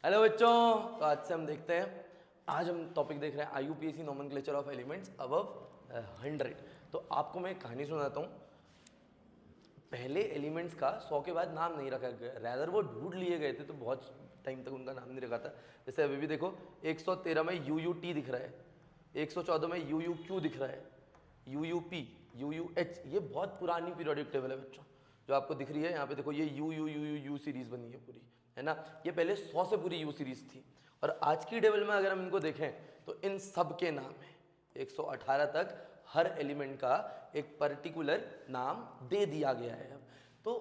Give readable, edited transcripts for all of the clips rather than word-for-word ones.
Hello बच्चों, तो आज से हम देखते हैं, आज हम टॉपिक देख रहे हैं IUPAC nomenclature of elements above 100। तो आपको मैं एक कहानी सुनाता हूँ। पहले एलिमेंट्स का 100 के बाद नाम नहीं रखा गया, रैदर वो ढूंढ लिए गए थे, तो बहुत टाइम तक उनका नाम नहीं रखा था। जैसे अभी भी देखो 113 में UUT दिख रहा है, 114 में UUQ दिख रहा है, UUP, UUH, ये बहुत पुरानी पीरियोडिक टेबल है बच्चों जो आपको दिख रही है। यहाँ पे देखो ये यू सीरीज बनी है पूरी, है ना। ये पहले 100 से पूरी यू सीरीज थी। और आज की टेबल में अगर हम इनको देखें तो इन सब के नाम है 118 तक, हर एलिमेंट का एक पर्टिकुलर नाम दे दिया गया है। अब तो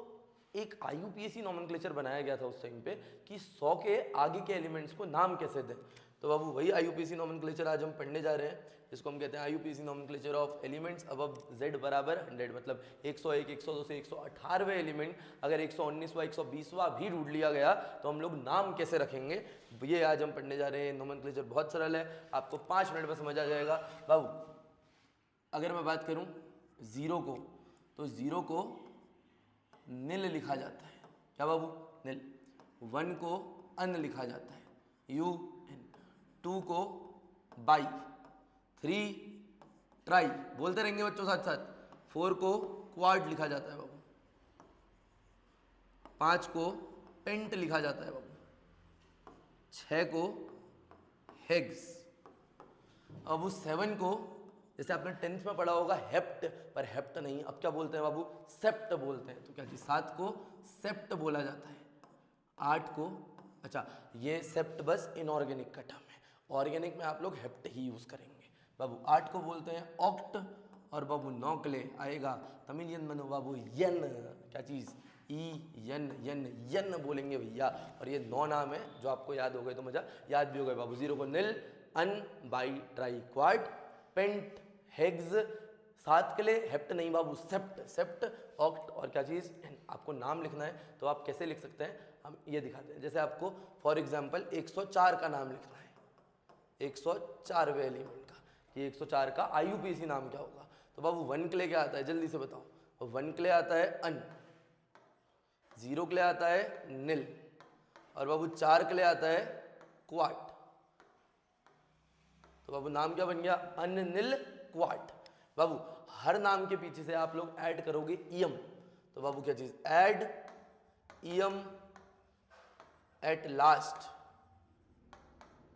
एक IUPAC नोमेनक्लेचर बनाया गया था उस टाइम पे कि 100 के आगे के एलिमेंट्स को नाम कैसे दें। तो बाबू वही IUPAC नोमेनक्लेचर आज हम पढ़ने जा रहे हैं, जिसको हम कहते हैं IUPAC nomenclature of elements above Z बराबर 100। मतलब 101, 102 से 118वें एलिमेंट अगर 119वां 120वां भी ढूंढ लिया गया तो हम लोग नाम कैसे रखेंगे, ये आज हम पढ़ने जा रहे हैं। नोमेनक्लेचर बहुत सरल है, आपको 5 मिनट में समझ आ जाएगा। बाबू अगर मैं बात करूं जीरो को, तो जीरो को निल लिखा जाता है। क्या बाबू? निल। 1 को अन लिखा जाता है, UN। 2 को बाई, 3 ट्राई, बोलते रहेंगे बच्चों साथ साथ। 4 को क्वाड लिखा जाता है बाबू। 5 को पेंट लिखा जाता है बाबू। 6 को हेग्स। अब उस 7 को, जैसे आपने 10th में पढ़ा होगा हेप्ट, पर हेप्ट नहीं, अब क्या बोलते हैं बाबू? सेप्ट बोलते हैं। तो क्या चीज? 7 को सेप्ट बोला जाता है। 8 को, अच्छा ये सेप्ट बस इनऑर्गेनिक का टर्म है, ऑर्गेनिक में आप लोग हेप्ट ही यूज करेंगे बाबू। 8 को बोलते हैं ऑक्ट। और बाबू 9 के लिए आएगा तमिलियन बनो बाबू यन। क्या चीज? यन यन यन बोलेंगे भैया। और ये 9 नाम है जो आपको याद हो गए तो मजा याद भी हो गए बाबू। 0 को निल, अन, बाई, ट्राई, क्वाड, पेंट, हेग्स। 7 के लिए हेप्ट नहीं बाबू, सेप्ट, सेप्ट, ऑक्ट और क्या चीज़? आपको नाम लिखना है तो आप कैसे लिख सकते हैं, हम ये दिखाते हैं। जैसे आपको फॉर एग्जांपल 104 का नाम लिखना है, 104वें एलिमेंट का, कि 104 का IUPAC नाम क्या होगा। तो बाबू 1 के लिए क्या आता है, जल्दी से बताओ। 1 के लिए आता है अन, 0 के लिए आता है निल, और बाबू 4 के लिए आता है क्वाट। तो बाबू नाम क्या बन गया? अन, निल, क्वाट। बाबू हर नाम के पीछे से आप लोग ऐड करोगे ईएम। तो बाबू क्या चीज? Add EM at last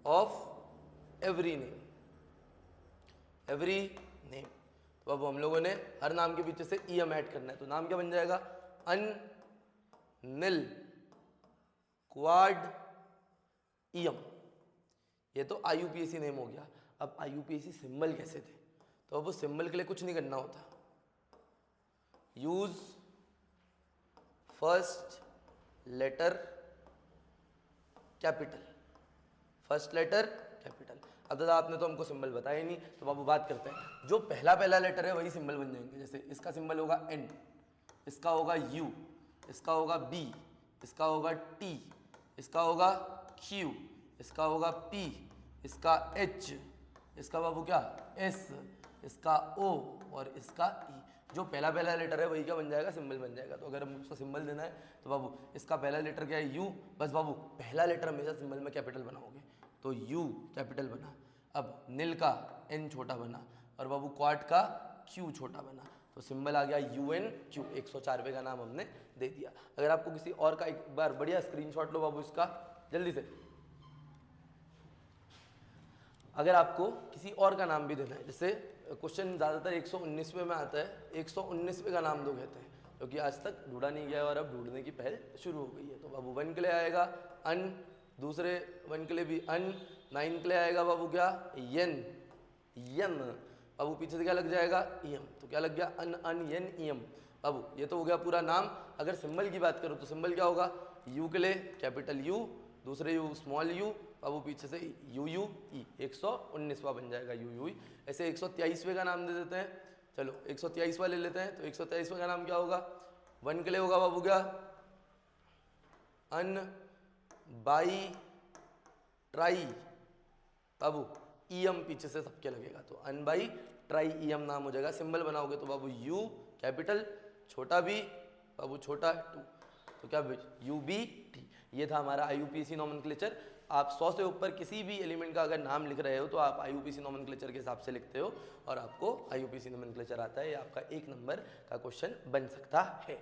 of every name, every name. तो बाबू हम लोगों ने हर नाम के पीछे से ईएम ऐड करना है, तो नाम क्या बन जाएगा? अन, निल, क्वाड, ईएम। ये तो IUPAC नेम हो गया। अब IUPAC सिंबल कैसे थे? तो अब वो सिंबल के लिए कुछ नहीं करना होता। Use first letter capital, first letter capital. अब दादा आपने तो हमको सिंबल बताया ही नहीं, तो बाबू बात करते हैं। जो पहला पहला लेटर है वही सिंबल बन जाएंगे। जैसे इसका सिंबल होगा N, इसका होगा U, इसका होगा B, इसका होगा T, इसका होगा Q, इसका होगा P, इसका H, इसका बाबू क्या? S, इसका O और इसका E। जो पहला पहला लेटर है वही क्या बन जाएगा? सिंबल बन जाएगा। तो अगर हम उसको सिंबल देना है तो बाबू इसका पहला लेटर क्या है? U। बस बाबू पहला लेटर हमेशा सिंबल में कैपिटल बनाओगे, तो U कैपिटल बना। अब निल का N छोटा बना, और बाबू क्वाट का Q छोटा बना, तो सिंबल आ गया UNQ। 104वें का नाम हमने दे दिया। अगर आपको किसी और का, एक बार बढ़िया स्क्रीनशॉट लो बाबू इसका जल्दी से। अगर आपको किसी और का नाम भी देना है, जैसे क्वेश्चन ज़्यादातर 119वें में आता है, 119वें का नाम दो कहते हैं, क्योंकि आज तक ढूंढा नहीं गया और अब ढूंढने की पहल शुरू हो गई है। तो बाबू 1 के लिए आएगा अन, दूसरे 1 के लिए भी अन, 9 के लिए आएगा बाबू क्या? यन, यन। बाबू पीछे से क्या लग जाएगा? ईएम। तो क्या लग गया? अन, अन, यन, ईएम। बाबू ये तो हो गया पूरा नाम। अगर सिंबल की बात करो तो सिंबल क्या होगा? यू के लिए कैपिटल U, दूसरे यू स्मॉल यू, बाबू पीछे से UUE, 119वां बन जाएगा UUE। ऐसे 123वें का नाम दे देते हैं। चलो 123वां ले लेते हैं। तो 123वें का नाम क्या होगा? 1 के लिए होगा बाबू क्या? अन, बाई, ट्राई, बाबू ईएम पीछे से सबके लगेगा, तो अन, बाई, ट्राई, ईएम नाम हो जाएगा। सिंबल बनाओगे तो बाबू U कैपिटल, छोटा भी बाबू छोटा 2, तो क्या UBT। ये था हमारा IUPAC नॉमेनक्लेचर। आप 100 से ऊपर किसी भी एलिमेंट का अगर नाम लिख रहे हो तो आप IUPAC नॉमेनक्लेचर के हिसाब से लिखते हो और आपको IUPAC नॉमेनक्लेचर आता है। ये आपका 1 नंबर का क्वेश्चन बन सकता है।